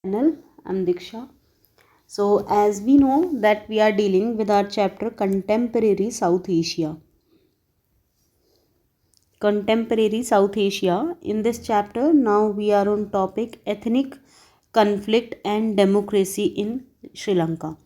Channel. I'm Diksha. So, as we know that we are dealing with our chapter Contemporary South Asia. Contemporary South Asia. In this chapter, now we are on topic ethnic conflict and democracy in Sri Lanka.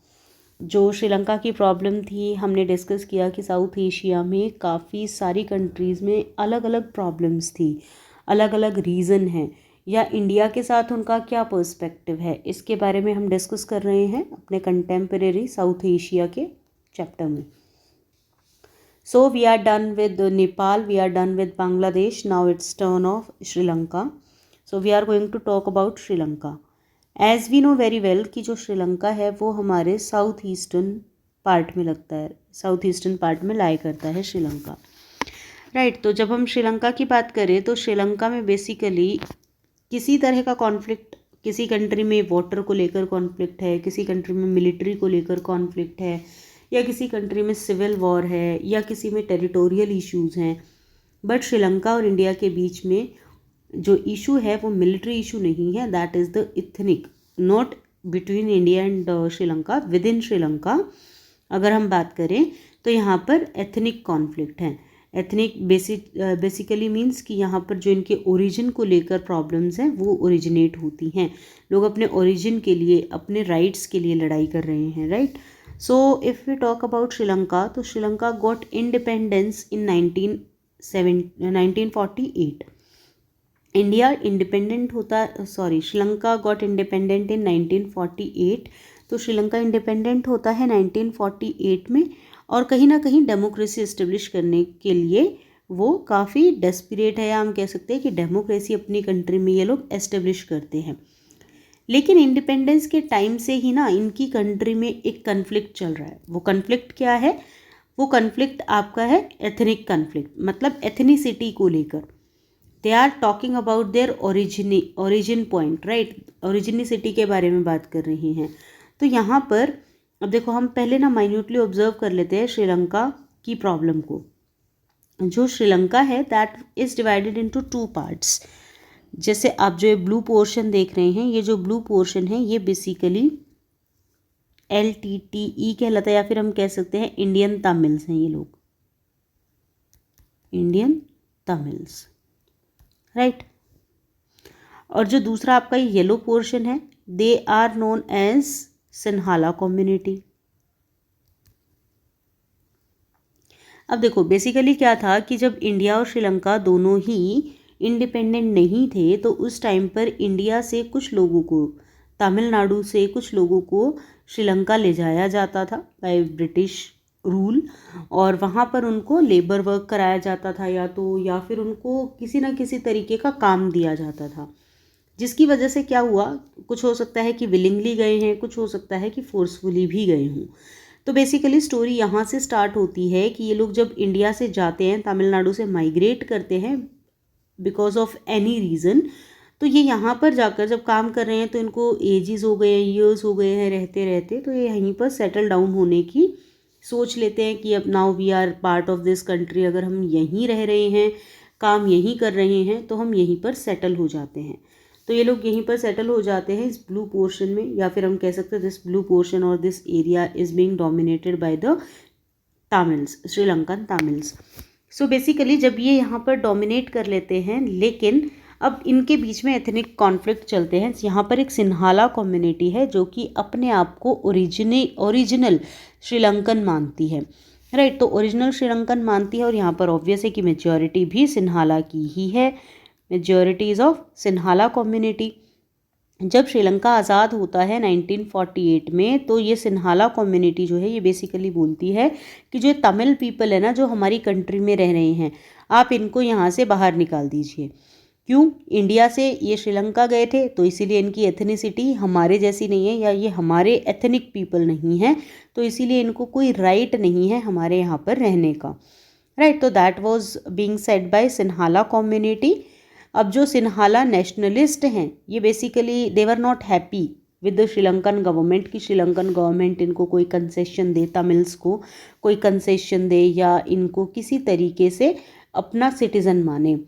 जो श्रीलंका की problem थी, हमने discuss किया कि south Asia में काफ़ी सारी countries में अलग अलग प्रॉब्लम्स थी, अलग अलग रीज़न हैं, या इंडिया के साथ उनका क्या पर्सपेक्टिव है, इसके बारे में हम डिस्कस कर रहे हैं अपने कंटेम्परेरी साउथ एशिया के चैप्टर में. So we are done with Nepal, we are done with Bangladesh, now it's turn of Sri Lanka. So we are going to talk about Sri Lanka. As we know very well कि जो श्रीलंका है वो हमारे साउथ ईस्टर्न पार्ट में लगता है, साउथ ईस्टर्न पार्ट में लाई करता है श्रीलंका, राइट. तो जब हम श्रीलंका की बात करें तो श्रीलंका में बेसिकली किसी तरह का कॉन्फ्लिक्ट, किसी कंट्री में वाटर को लेकर कॉन्फ्लिक्ट है, किसी कंट्री में मिलिट्री को लेकर कॉन्फ्लिक्ट है, या किसी कंट्री में सिविल वॉर है, या किसी में टेरिटोरियल इश्यूज़ हैं. बट श्रीलंका और इंडिया के बीच में जो इशू है वो मिलिट्री इशू नहीं है, that is the ethnic, not between India and Sri Lanka, with in Sri Lanka अगर हम बात करें तो यहाँ पर एथनिक कॉन्फ्लिक्ट है. एथनिक बेसिकली मीन्स कि यहाँ पर जो इनके ओरिजिन को लेकर प्रॉब्लम्स हैं वो ओरिजिनेट होती हैं. लोग अपने ओरिजिन के लिए, अपने राइट्स के लिए लड़ाई कर रहे हैं, right. So if we talk about Sri Lanka, तो Sri Lanka got independence in 1948. India independent होता, श्रीलंका गॉट इंडिपेंडेंट इन 1948. तो श्रीलंका इंडिपेंडेंट होता है 1948 में, और कहीं ना कहीं डेमोक्रेसी इस्टेब्लिश करने के लिए वो काफ़ी डेस्परेट है, या हम कह सकते हैं कि डेमोक्रेसी अपनी कंट्री में ये लोग एस्टेब्लिश करते हैं. लेकिन इंडिपेंडेंस के टाइम से ही ना इनकी कंट्री में एक कन्फ्लिक्ट चल रहा है. वो कन्फ्लिक्ट क्या है? वो कन्फ्लिक्ट आपका है एथनिक कन्फ्लिक्ट, मतलब एथनिसिटी को लेकर. They are talking about their origin point, right. Originicity के बारे में बात कर रहे हैं. तो यहाँ पर अब देखो, हम पहले ना माइन्यूटली ऑब्जर्व कर लेते हैं श्रीलंका की प्रॉब्लम को. जो श्रीलंका है that is divided into 2 parts. जैसे आप जो ये ब्लू पोर्शन देख रहे हैं, ये जो ब्लू पोर्शन है ये बेसिकली LTTE कहलाता है, या फिर हम कह सकते हैं इंडियन तमिल्स हैं ये लोग, इंडियन तमिल्स, राइट. और जो दूसरा आपका ये येलो पोर्शन है, they are known as Sinhala community. अब देखो बेसिकली क्या था कि जब इंडिया और श्रीलंका दोनों ही इंडिपेंडेंट नहीं थे, तो उस टाइम पर इंडिया से कुछ लोगों को, तमिलनाडु से कुछ लोगों को श्रीलंका ले जाया जाता था बाय ब्रिटिश रूल, और वहाँ पर उनको लेबर वर्क कराया जाता था, या फिर उनको किसी ना किसी तरीके का काम दिया जाता था. जिसकी वजह से क्या हुआ, कुछ हो सकता है कि विलिंगली गए हैं, कुछ हो सकता है कि फोर्सफुली भी गए हों. तो बेसिकली स्टोरी यहाँ से स्टार्ट होती है कि ये लोग जब इंडिया से जाते हैं, तमिलनाडु से माइग्रेट करते हैं बिकॉज ऑफ एनी रीज़न, तो ये यहाँ पर जाकर जब काम कर रहे हैं तो इनको एजेस हो गए हैं, ईयर्स हो गए हैं रहते रहते, तो ये यहीं पर सेटल डाउन होने की सोच लेते हैं कि अब now we are part of this country, अगर हम यहीं रह रहे हैं, काम यहीं कर रहे हैं, तो हम यहीं पर सेटल हो जाते हैं. तो ये लोग यहीं पर सेटल हो जाते हैं इस ब्लू पोर्शन में, या फिर हम कह सकते हैं दिस ब्लू पोर्शन और this area is being dominated by the Tamils, Sri Lankan Tamils. So basically जब ये यहाँ पर डोमिनेट कर लेते हैं, लेकिन अब इनके बीच में एथनिक कॉन्फ्लिक्ट चलते हैं. यहाँ पर एक सिन्हाला कम्युनिटी है जो कि अपने आप को ओरिजिनल श्रीलंकन मानती है, राइट. तो ओरिजिनल श्रीलंकन मानती है, और यहाँ पर ऑब्वियस है कि मेजॉरिटी भी सिन्हाला की ही है, मेजॉरिटीज़ ऑफ सिन्हाला कम्युनिटी. जब श्रीलंका आज़ाद होता है 1948 में, तो ये सिन्हाला कम्युनिटी जो है ये बेसिकली बोलती है कि जो तमिल पीपल है ना, जो हमारी कंट्री में रह रहे हैं, आप इनको यहाँ से बाहर निकाल दीजिए. क्यों? इंडिया से ये श्रीलंका गए थे, तो इसीलिए इनकी एथनिसिटी हमारे जैसी नहीं है, या ये हमारे एथनिक पीपल नहीं हैं, तो इसीलिए इनको कोई राइट नहीं है हमारे यहाँ पर रहने का, राइट. तो that was being said bye Sinhala community. अब जो सिन्हाला नेशनलिस्ट हैं, ये basically they were not happy with the Sri Lankan government, कि श्रीलंकन गवर्नमेंट इनको कोई कंसेशन दे, तमिल्स को कोई कंसेशन दे, या इनको किसी तरीके से अपना सिटीज़न माने.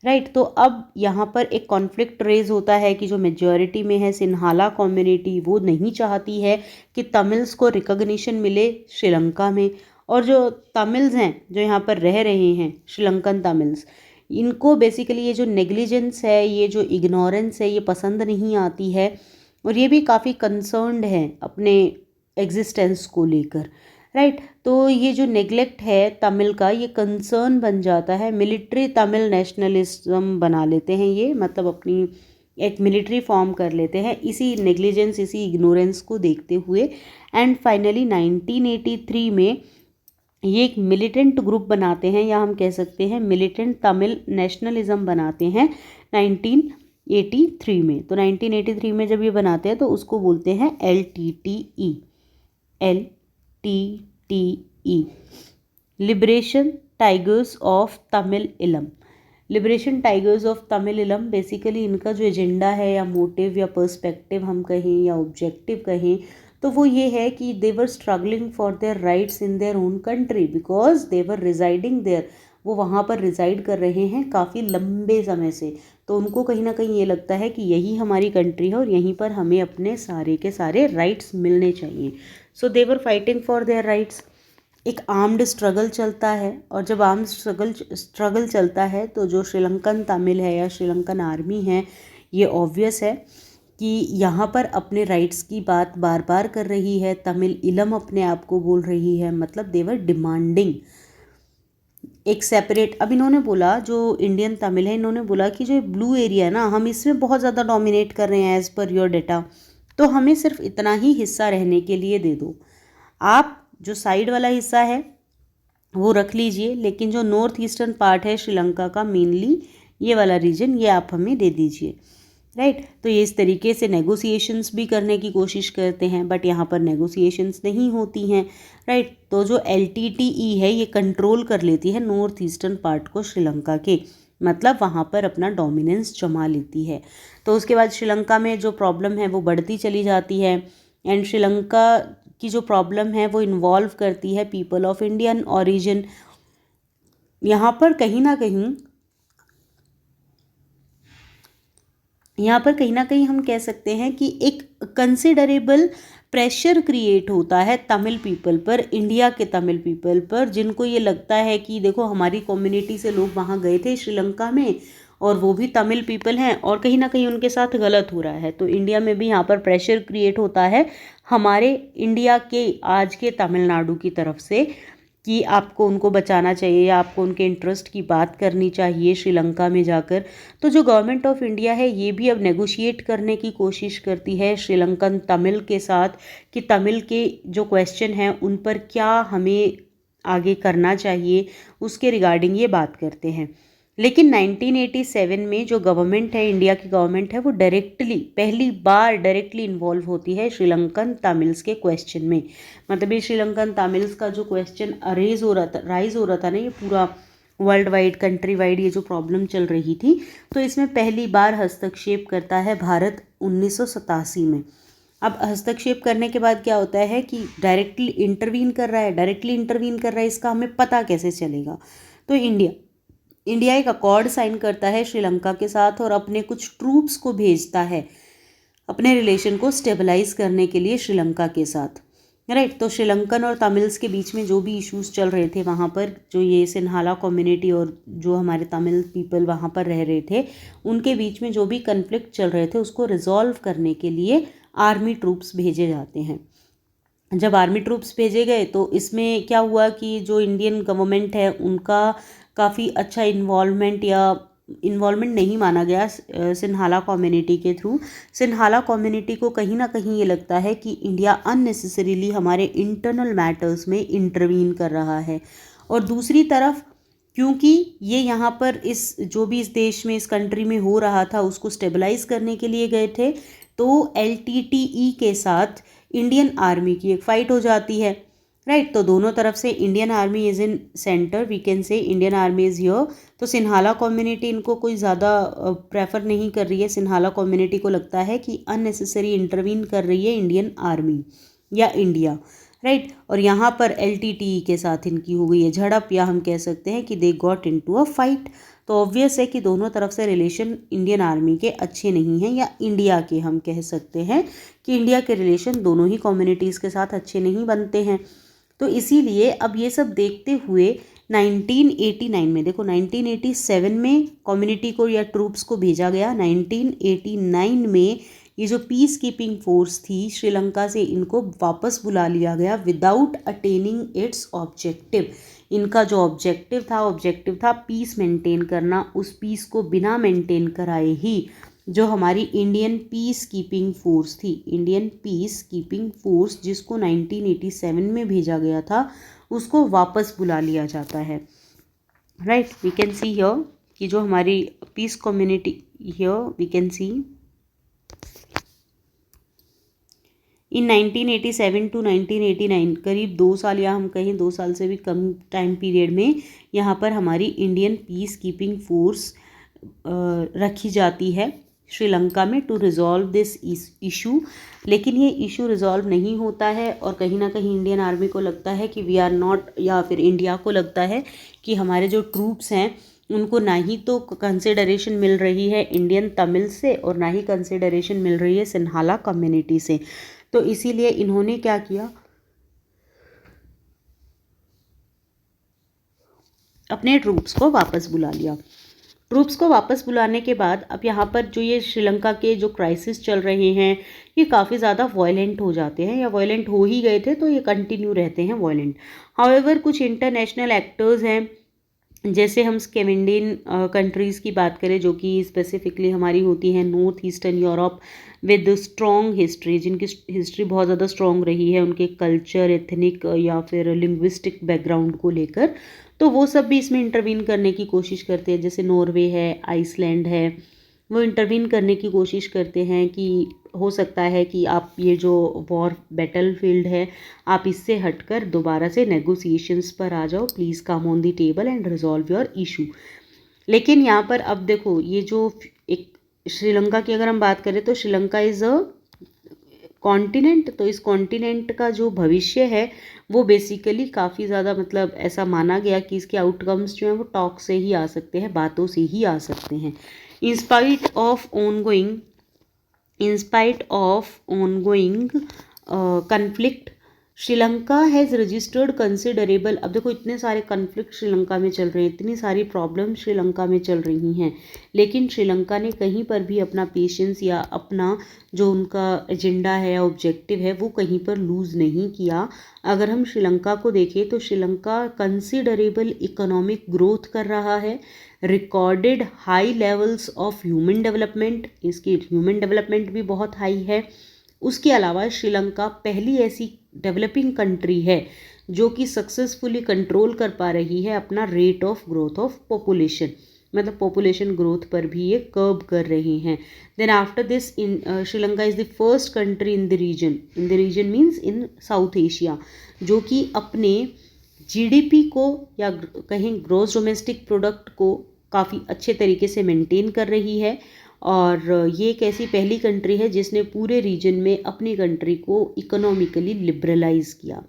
राइट। तो अब यहाँ पर एक कॉन्फ्लिक्ट रेज होता है कि जो मेजॉरिटी में है सिन्हाला कम्युनिटी, वो नहीं चाहती है कि तमिल्स को रिकॉग्निशन मिले श्रीलंका में, और जो तमिल्स हैं जो यहाँ पर रह रहे हैं श्रीलंकन तमिल्स, इनको बेसिकली ये जो नेग्लिजेंस है, ये जो इग्नोरेंस है, ये पसंद नहीं आती है, और ये भी काफ़ी कंसर्न्ड हैं अपने एग्जिस्टेंस को लेकर। राइट। तो ये जो नेग्लेक्ट है तमिल का, ये कंसर्न बन जाता है, मिलिट्री तमिल नेशनलिज्म बना लेते हैं ये, मतलब अपनी एक मिलिट्री फॉर्म कर लेते हैं इसी नेग्लिजेंस, इसी इग्नोरेंस को देखते हुए। एंड फाइनली 1983 में ये एक मिलिटेंट ग्रुप बनाते हैं, या हम कह सकते हैं मिलिटेंट तमिल नेशनलिज्म बनाते हैं 1983 में। तो 1983 में जब ये बनाते हैं तो उसको बोलते हैं LTTE, LTTE, liberation tigers of Tamil Eelam. Liberation tigers of Tamil इलम, बेसिकली इनका जो एजेंडा है या मोटिव या पर्सपेक्टिव हम कहें या ऑब्जेक्टिव कहें, तो वो ये है कि they were struggling for their rights in their own country because they were residing there. वो वहाँ पर रिजाइड कर रहे हैं काफ़ी लंबे समय से, तो उनको कहीं ना कहीं ये लगता है कि यही हमारी कंट्री है और यहीं पर हमें अपने सारे के सारे राइट्स मिलने चाहिए। So they were fighting for their rights. एक आर्म्ड स्ट्रगल चलता है, और जब आर्म्ड स्ट्रगल चलता है तो जो श्रीलंकन तमिल है या श्रीलंकन आर्मी है, ये ऑब्वियस है कि यहाँ पर अपने राइट्स की बात बार बार कर रही है। तमिल इलम अपने आप को बोल रही है, मतलब देवर डिमांडिंग एक सेपरेट। अब इन्होंने बोला, जो इंडियन तमिल है, इन्होंने बोला कि जो ब्लू एरिया है ना, हम इसमें बहुत ज़्यादा डोमिनेट कर रहे हैं एज़ पर योर डेटा, तो हमें सिर्फ इतना ही हिस्सा रहने के लिए दे दो। आप जो साइड वाला हिस्सा है वो रख लीजिए, लेकिन जो नॉर्थ ईस्टर्न पार्ट है श्रीलंका का, मेनली ये वाला रीजन, ये आप हमें दे दीजिए। राइट। तो ये इस तरीके से नेगोशिएशंस भी करने की कोशिश करते हैं, बट यहाँ पर नेगोशिएशंस नहीं होती हैं। राइट। तो जो LTTE है ये कंट्रोल कर लेती है नॉर्थ ईस्टर्न पार्ट को श्रीलंका के, मतलब वहाँ पर अपना डोमिनेंस जमा लेती है। तो उसके बाद श्रीलंका में जो प्रॉब्लम है वो बढ़ती चली जाती है, एंड श्रीलंका की जो प्रॉब्लम है वो इन्वॉल्व करती है पीपल ऑफ इंडियन ओरिजिन। यहाँ पर कहीं ना कहीं हम कह सकते हैं कि एक कंसिडरेबल प्रेशर क्रिएट होता है तमिल पीपल पर, इंडिया के तमिल पीपल पर, जिनको ये लगता है कि देखो हमारी कम्युनिटी से लोग वहाँ गए थे श्रीलंका में और वो भी तमिल पीपल हैं और कहीं ना कहीं उनके साथ गलत हो रहा है। तो इंडिया में भी यहाँ पर प्रेशर क्रिएट होता है हमारे इंडिया के आज के तमिलनाडु की तरफ से कि आपको उनको बचाना चाहिए या आपको उनके इंटरेस्ट की बात करनी चाहिए श्रीलंका में जाकर। तो जो गवर्नमेंट ऑफ इंडिया है ये भी अब नेगोशिएट करने की कोशिश करती है श्रीलंकन तमिल के साथ कि तमिल के जो क्वेश्चन हैं उन पर क्या हमें आगे करना चाहिए, उसके रिगार्डिंग ये बात करते हैं। लेकिन 1987 में जो गवर्नमेंट है, इंडिया की गवर्नमेंट है, वो पहली बार डायरेक्टली इन्वॉल्व होती है श्रीलंकन तमिल्स के क्वेश्चन में। मतलब ये श्रीलंकन तमिल्स का जो क्वेश्चन राइज हो रहा था ना, ये पूरा वर्ल्ड वाइड, कंट्री वाइड ये जो प्रॉब्लम चल रही थी, तो इसमें पहली बार हस्तक्षेप करता है भारत 1987 में। अब हस्तक्षेप करने के बाद क्या होता है कि डायरेक्टली इंटरवीन कर रहा है, इसका हमें पता कैसे चलेगा। तो इंडिया एक अकॉर्ड साइन करता है श्रीलंका के साथ और अपने कुछ ट्रूप्स को भेजता है अपने रिलेशन को स्टेबलाइज करने के लिए श्रीलंका के साथ। राइट। तो श्रीलंकन और तमिल्स के बीच में जो भी इश्यूज चल रहे थे वहाँ पर, जो ये सिन्हाला कम्युनिटी और जो हमारे तमिल पीपल वहाँ पर रह रहे थे, उनके बीच में जो भी कन्फ्लिक्ट चल रहे थे उसको रिजॉल्व करने के लिए आर्मी ट्रूप्स भेजे जाते हैं। जब आर्मी ट्रूप्स भेजे गए तो इसमें क्या हुआ कि जो इंडियन गवर्नमेंट है उनका काफ़ी अच्छा इन्वॉल्वमेंट नहीं माना गया सिन्हाला कम्युनिटी के थ्रू। सिन्हाला कम्युनिटी को कहीं ना कहीं ये लगता है कि इंडिया अननेसेसरीली हमारे इंटरनल मैटर्स में इंटरवीन कर रहा है, और दूसरी तरफ क्योंकि ये यहाँ पर इस जो भी इस देश में, इस कंट्री में हो रहा था उसको स्टेबलाइज करने के लिए गए थे, तो LTTE के साथ इंडियन आर्मी की एक फ़ाइट हो जाती है। राइट। तो दोनों तरफ से Indian army is in centre, we can say Indian army is here. तो सिन्हाला कम्युनिटी इनको कोई ज़्यादा प्रेफर नहीं कर रही है। सिन्हाला कम्युनिटी को लगता है कि अननेसेसरी इंटरवीन कर रही है इंडियन आर्मी या इंडिया। राइट। और यहाँ पर LTTE के साथ इनकी हो गई है झड़प, या हम कह सकते हैं कि they got into a fight. तो ऑब्वियस है कि दोनों तरफ से रिलेशन इंडियन आर्मी के अच्छे नहीं हैं, या इंडिया के हम कह सकते हैं कि इंडिया के रिलेशन दोनों ही कम्युनिटीज़ के साथ अच्छे नहीं बनते हैं। तो इसीलिए अब ये सब देखते हुए 1989 में, देखो 1987 में कम्युनिटी को या ट्रूप्स को भेजा गया, 1989 में ये जो पीस कीपिंग फोर्स थी श्रीलंका से, इनको वापस बुला लिया गया विदाउट अटेनिंग इट्स ऑब्जेक्टिव। इनका जो ऑब्जेक्टिव था पीस मेंटेन करना, उस पीस को बिना मेंटेन कराए ही जो हमारी इंडियन पीस कीपिंग फोर्स थी, इंडियन पीस कीपिंग फोर्स जिसको 1987 में भेजा गया था, उसको वापस बुला लिया जाता है। Right, we can see here कि जो हमारी peace community, here we can see in 1987 to 1989, करीब 2 साल या हम कहें 2 साल से भी कम टाइम पीरियड में यहाँ पर हमारी इंडियन पीस कीपिंग फोर्स रखी जाती है श्रीलंका में टू रिजॉल्व दिस इशू। लेकिन ये इशू रिजॉल्व नहीं होता है और कहीं ना कहीं इंडियन आर्मी को लगता है कि वी आर नॉट, या फिर इंडिया को लगता है कि हमारे जो ट्रूप्स हैं उनको ना ही तो कंसिडरेशन मिल रही है इंडियन तमिल से और ना ही कंसिडरेशन मिल रही है सिन्हाला कम्युनिटी से। तो इसीलिए इन्होंने क्या किया, अपने ट्रूप्स को वापस बुला लिया। ट्रूप्स को वापस बुलाने के बाद अब यहाँ पर जो ये श्रीलंका के जो क्राइसिस चल रहे हैं ये काफ़ी ज़्यादा वायलेंट हो जाते हैं, या वायलेंट हो ही गए थे तो ये कंटिन्यू रहते हैं वायलेंट। हाउएवर कुछ इंटरनेशनल एक्टर्स हैं, जैसे हम स्कैंडिनेवियन कंट्रीज़ की बात करें जो कि स्पेसिफिकली हमारी होती हैं north eastern Europe with strong history, जिनकी हिस्ट्री बहुत ज़्यादा स्ट्रॉन्ग रही है उनके कल्चर, एथनिक या फिर लिंग्विस्टिक बैकग्राउंड को लेकर, तो वो सब भी इसमें इंटरवीन करने की कोशिश करते हैं। जैसे नॉर्वे है, आइसलैंड है, वो इंटरवीन करने की कोशिश करते हैं कि हो सकता है कि आप ये जो वॉर बैटल फील्ड है आप इससे हटकर दोबारा से नेगोशिएशंस पर आ जाओ, please come on the table and resolve your issue. लेकिन यहाँ पर अब देखो ये जो एक श्रीलंका की अगर हम बात करें तो श्रीलंका इज़ अ कॉन्टिनेंट, तो इस कॉन्टिनेंट का जो भविष्य है वो बेसिकली काफ़ी ज़्यादा मतलब ऐसा माना गया कि इसके आउटकम्स जो हैं वो टॉक से ही आ सकते हैं, बातों से ही आ सकते हैं। In spite of ongoing conflict, Sri Lanka has registered considerable, अब देखो इतने सारे कन्फ्लिक्ट श्रीलंका में चल रहे हैं, इतनी सारी प्रॉब्लम श्रीलंका में चल रही हैं, लेकिन श्रीलंका ने कहीं पर भी अपना पेशेंस या अपना जो उनका एजेंडा है, ऑब्जेक्टिव है, वो कहीं पर लूज़ नहीं किया। अगर हम श्रीलंका को देखें तो श्रीलंका कंसिडरेबल इकोनॉमिक ग्रोथ कर रहा है, recorded high levels of human development, इसकी ह्यूमन डेवलपमेंट भी बहुत हाई है। उसके अलावा श्रीलंका पहली ऐसी डेवलपिंग कंट्री है जो कि सक्सेसफुली कंट्रोल कर पा रही है अपना rate of growth of population, मतलब पॉपुलेशन ग्रोथ पर भी ये कर्ब कर रहे हैं। Then after this in Sri Lanka is the first country in the region means in South Asia, जो कि अपने जीडीपी को या कहीं ग्रॉस डोमेस्टिक प्रोडक्ट को काफ़ी अच्छे तरीके से मेंटेन कर रही है। और ये एक ऐसी पहली कंट्री है जिसने पूरे रीजन में अपनी कंट्री को इकोनॉमिकली लिबरलाइज़ किया।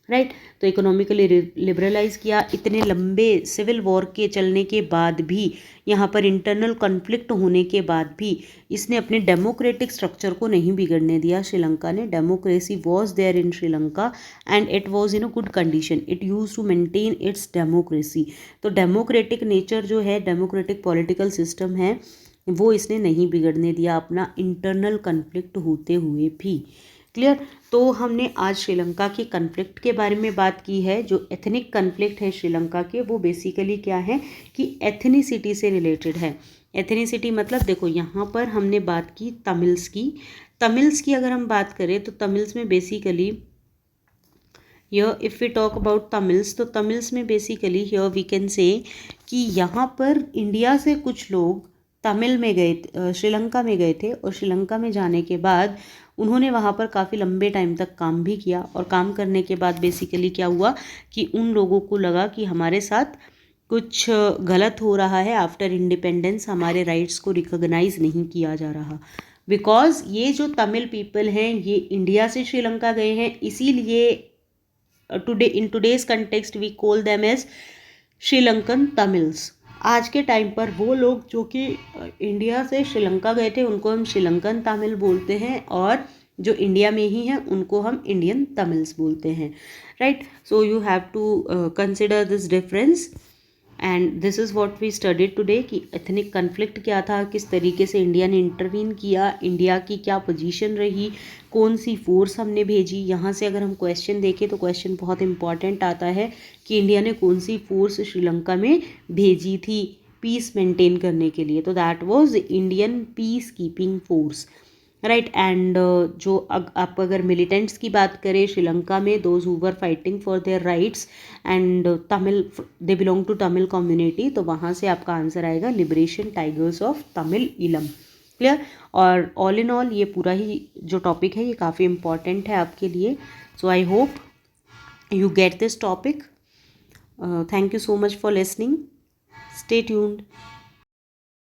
राइट, तो इकोनॉमिकली लिबरलाइज़ किया। इतने लंबे सिविल वॉर के चलने के बाद भी, यहाँ पर इंटरनल कॉन्फ्लिक्ट होने के बाद भी इसने अपने डेमोक्रेटिक स्ट्रक्चर को नहीं बिगड़ने दिया। श्रीलंका ने, democracy was there in Sri Lanka and it was in a good condition, it use to maintain its democracy. तो डेमोक्रेटिक नेचर जो है, डेमोक्रेटिक पॉलिटिकल सिस्टम है, वो इसने नहीं बिगड़ने दिया अपना इंटरनल कन्फ्लिक्ट होते हुए भी। क्लियर। तो हमने आज श्रीलंका के कन्फ्लिक्ट के बारे में बात की है। जो एथनिक कन्फ्लिक्ट है श्रीलंका के, वो बेसिकली क्या है कि एथनिसिटी से रिलेटेड है। एथनिसिटी मतलब देखो यहाँ पर हमने बात की तमिल्स की अगर हम बात करें तो तमिल्स में basically here if we talk about Tamils, तो तमिल्स में basically here we can say कि यहाँ पर इंडिया से कुछ लोग तमिल में गए, श्रीलंका में गए थे, और श्रीलंका में जाने के बाद उन्होंने वहाँ पर काफ़ी लंबे टाइम तक काम भी किया, और काम करने के बाद बेसिकली क्या हुआ कि उन लोगों को लगा कि हमारे साथ कुछ गलत हो रहा है, आफ्टर इंडिपेंडेंस हमारे राइट्स को रिकॉग्नाइज नहीं किया जा रहा, बिकॉज ये जो तमिल पीपल हैं ये इंडिया से श्रीलंका गए हैं, इसीलिए today in today's context we call them as Sri Lankan Tamils. आज के टाइम पर वो लोग जो कि इंडिया से श्रीलंका गए थे उनको हम श्रीलंकन तमिल बोलते हैं, और जो इंडिया में ही हैं उनको हम इंडियन तमिल्स बोलते हैं, right. So you have to consider this difference, and this is what we studied today कि एथनिक कन्फ्लिक्ट क्या था, किस तरीके से इंडिया ने इंटरवीन किया, इंडिया की क्या पोजीशन रही, कौन सी फोर्स हमने भेजी। यहाँ से अगर हम क्वेश्चन देखें तो क्वेश्चन बहुत इंपॉर्टेंट आता है कि इंडिया ने कौन सी फोर्स श्रीलंका में भेजी थी पीस मेंटेन करने के लिए, तो that was Indian peace keeping force, right. And जो आप अगर मिलिटेंट्स की बात करें श्रीलंका में, those who were fighting for their rights and Tamil, they belong to Tamil community, तो वहाँ से आपका आंसर आएगा लिबरेशन टाइगर्स ऑफ तमिल इलम, क्लियर। और ऑल इन ऑल ये पूरा ही जो टॉपिक है ये काफ़ी इंपॉर्टेंट है आपके लिए, so I hope you get this topic. Thank you so much for listening. Stay tuned.